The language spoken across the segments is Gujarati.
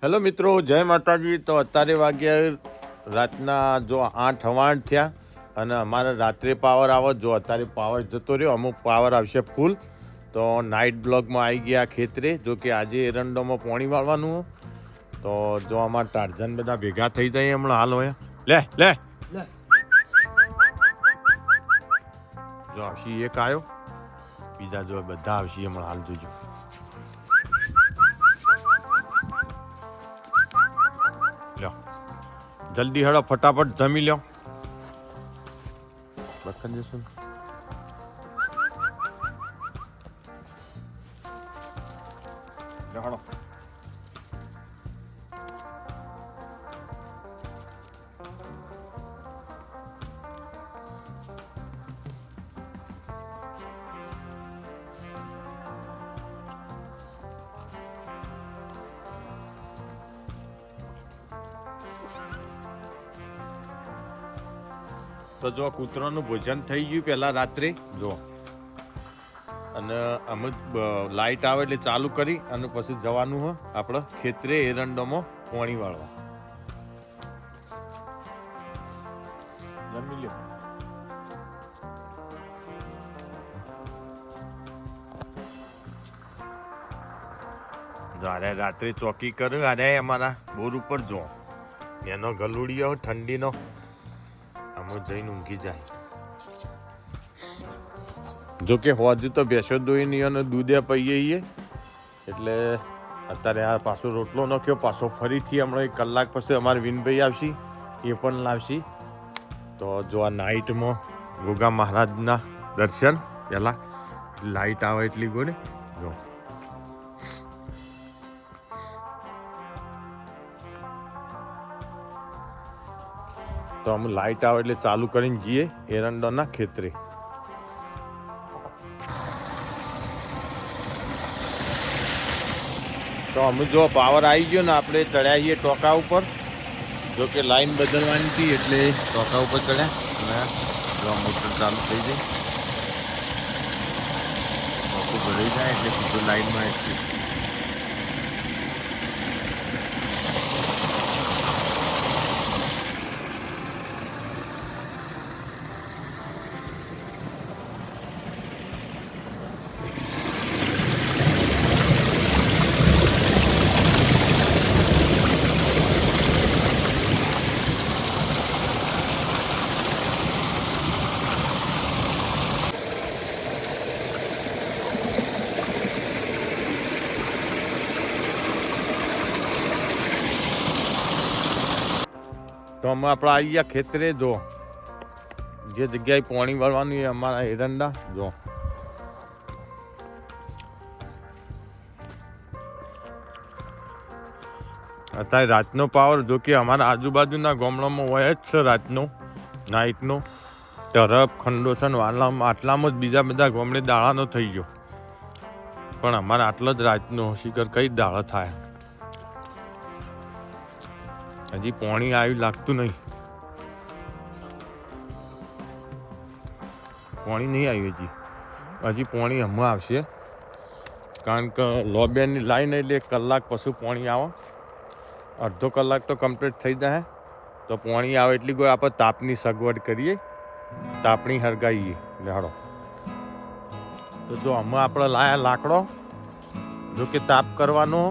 હેલો મિત્રો, જય માતાજી. તો અત્યારે વાગ્યા રાતના જો 8:15 થયા અને અમારે રાત્રે પાવર આવે. જો અત્યારે પાવર જતો રહ્યો, અમુક પાવર આવશે ફૂલ. તો નાઇટ બ્લોગમાં આવી ગયા ખેતરે. જો કે આજે એરંડોમાં પાણી વાળવાનું. તો જો અમારા ટાર્ઝન બધા ભેગા થઈ જાય હમણાં હાલ હોય. લે લે જો આવશી એક આવ્યો, બીજા જો બધા આવશી હમણાં હાલ. જોજો જલ્દી હેડો, ફટાફટ જમી લ્યો. બખન જશું હેડો. તો જો કૂતરાનું ભોજન થઈ ગયું પહેલાં રાત્રે. જો અને અમે લાઇટ આવે એટલે ચાલુ કરી અને પછી જવાનું હોય આપણે ખેતરે એરંડોમાં પાણી વાળવા. જમી લ્યો. જ્યારે રાત્રે ચોકી કર્યું અરે અમારા બોર ઉપર જો એનો ગલુડિયો ઠંડીનો આમાં જઈને ઊંઘી જાય. જોકે હોજુ તો ભેંસો દોઈ અને દૂધે પીએ એટલે અત્યારે આ પાછો રોટલો નાખ્યો. પાછો ફરીથી હમણાં 1 કલાક પછી અમારે વિનભાઈ આવશે, એ પણ લાવશે. તો જો આ નાઇટમાં ગોગા મહારાજના દર્શન પહેલાં લાઇટ આવે એટલી ગોળે જો. તો અમે લાઇટ આવે એટલે ચાલુ કરીને જઈએ એરંડોના ખેતરે. તો અમે જો પાવર આવી ગયો ને આપણે ચડ્યા છીએ ટોકા ઉપર. જો કે લાઈન બદલવાની હતી એટલે ટોકા ઉપર ચડ્યા અને જો મોટર ચાલુ થઈ જાય, ટોકું ભરાઈ જાય એટલે સીધું લાઈનમાં એટલી. તો અમે આપણે આવી ગયા ખેતરે. જો જે જગ્યાએ પાણી વાળવાનું એ અમારા એરંડા જો. અત્યારે રાતનો પાવર જો કે અમારા આજુબાજુના ગામડામાં હોય જ છે રાતનો નાઇટનો. તરફ ખંડોસન વાલામાં આટલામાં જ બીજા બધા ગામડે દાડાનો થઈ ગયો, પણ અમારે આટલો જ રાતનો. શિખર કઈ દાડો થાય, હજી પાણી આવ્યું લાગતું નહીં. પાણી નહીં આવ્યું હજી પાણી હમણાં આવશે, કારણ કે લોબેરની લાઈન એટલે 1 કલાક પછી પાણી આવે. અડધો કલાક તો કમ્પ્લીટ થઈ જાય. તો પાણી આવે એટલી કોઈ આપણે તાપની સગવડ કરીએ, તાપણી હરગાઈએ લેહાડો. તો જો હમણાં આપણે લાયા લાકડો. જો કે તાપ કરવાનો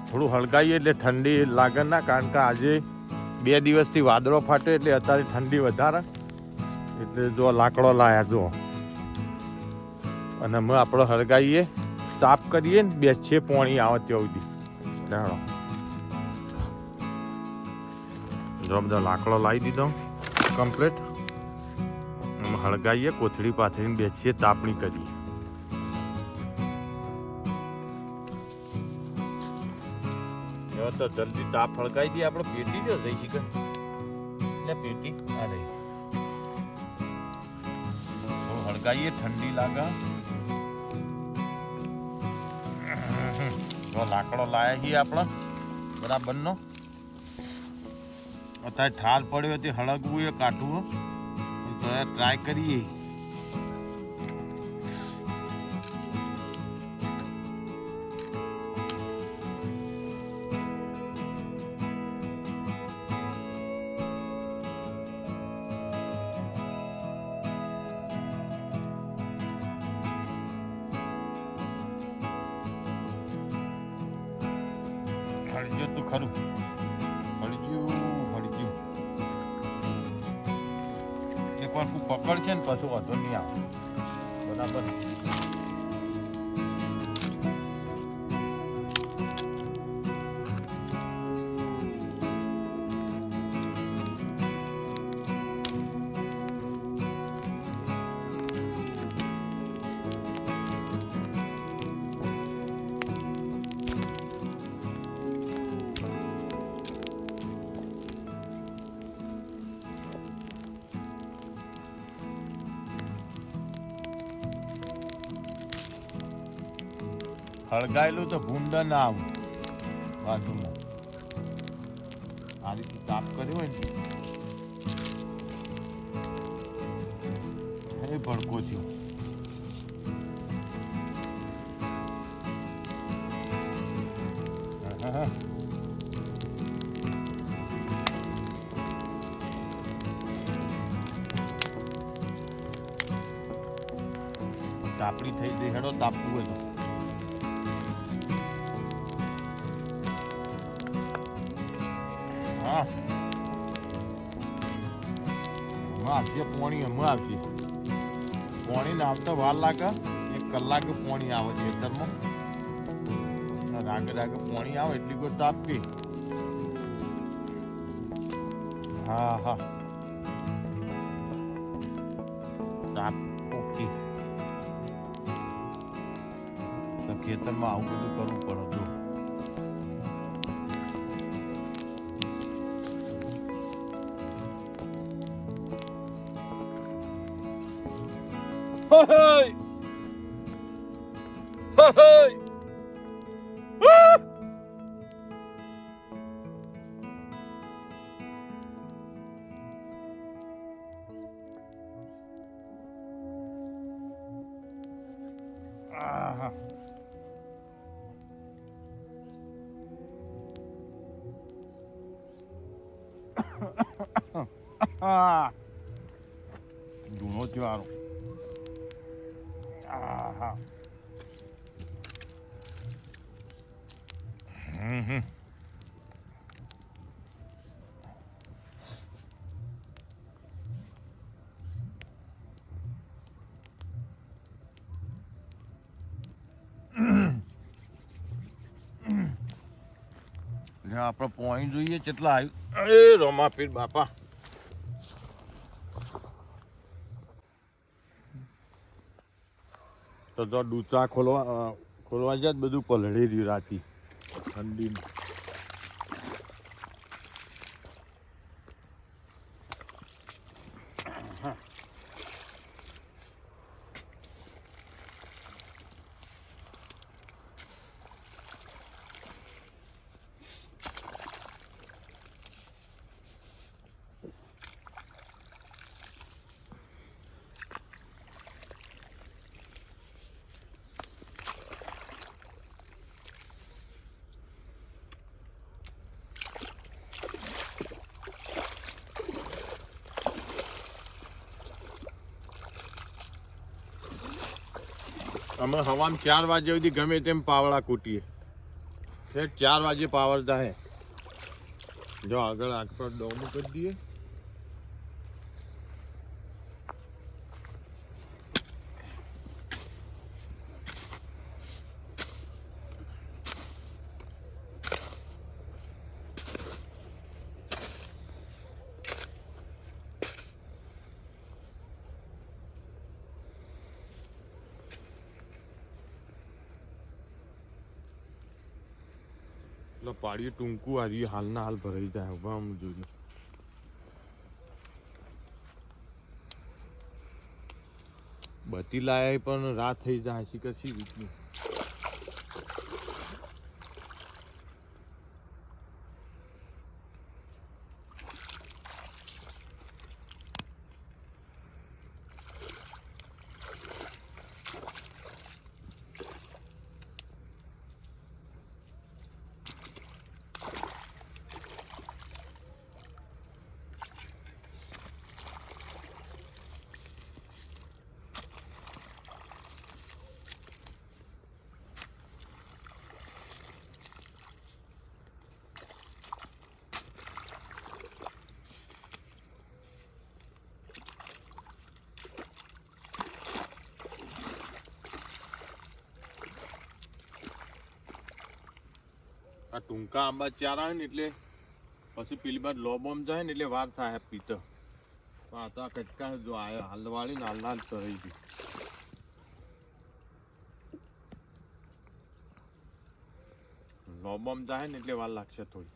થોડું હળગાઈએ એટલે ઠંડી લાગે ના, કારણ કે આજે 2 દિવસથી વાદળો ફાટે એટલે અત્યારે ઠંડી વધારે. એટલે જો લાકડો લાયા જો, અને અમે આપણે હળગાઈએ તાપ કરીએ ને બેસીએ પાણી આવે ત્યાં સુધી. લેહાડો જો બધો લાકડો લાવી દીધો કમ્પ્લીટ. અમે હળગાઈએ, કોથળી પાથરીને બેસીએ, તાપણી કરીએ. તો જલ્દી તાપ હળગાઈ દઈએ. આપણે પેટી જો જઈ શીખે એટલે પેટી આ રહી હળગાઈએ, ઠંડી લાગે. તો લાકડો લાયા છીએ આપણે બરાબરનો. અત્યારે ઠાર પડ્યો તે હળગવું એ કાઢવું તો ટ્રાય કરીએ. હળજો તું ખરું હળજ્યું એકવાર તું પકડ છે ને પછી વાંધો નહીં આવે બરાબર. હળગાયેલું તો ભૂંડ ના આવું બાજુમાં આ રીતે તાપ કર્યો હોય ને એ ભડકો થયો. તાપડી થઈ ગઈ હેડો તાપવું હોય તો. હા આવશે પોણી હમણાં આવશે. પોણી આવતા વાર લાગે 1 કલાકે પોણી આવે ખેતરમાં. રાગે રાગે પોણી આવે એટલી કોઈ તાપી. હા હા તાપ ઓકે. તો ખેતરમાં આવું બધું કરવું પડે જો. Hey! Hey! Ah! Ah! જૂનો થયો. આહા આપણે પોઈન્ટ જોઈએ કેટલા આવ્યું. એ રમાપીર બાપા તો ડૂચા ખોલવા જાય બધું પલળી રહ્યું રાતી ઠંડીમાં. અમે હવામાં 4 વાગ્યા સુધી ગમે તેમ પાવડા કૂટીએ. 4 વાગે પાવર થાય. જો આગળ આંખ પર ડોમ કરી દઈએ. પાડીએ ટૂંકું આવી હાલના હાલ ભરાઈ જાય. હવે આમ જોઈએ બતી લાય પણ રાત થઈ જાય છે કશી રીતની. ટૂંકા આંબા ચાર આવે ને એટલે પછી પેલી બાદ લોબોમ જાય ને એટલે વાર થાય પીતર. તો આ તો આ કટકા જો આવ્યો હાલ વાળી ને હાલ તરાઈ ગઈ. લોબોમ જાય ને એટલે વાર લાગશે થોડી.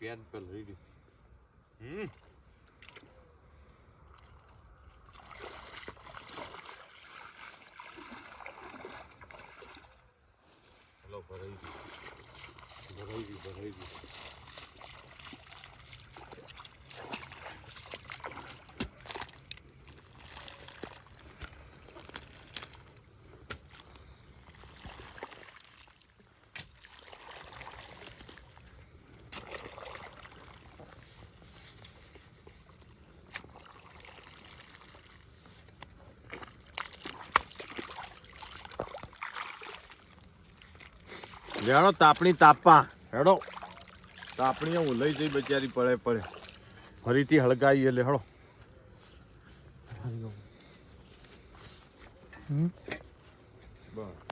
પેન પર રહી ગઈ. ચલો ભરાઈ ગઈ. લેડો તાપણી તાપવા હેડો. તાપણી હું લઈ જઈ બચારી પડે ફરીથી હળગાઈ એટલે હેડો. બસ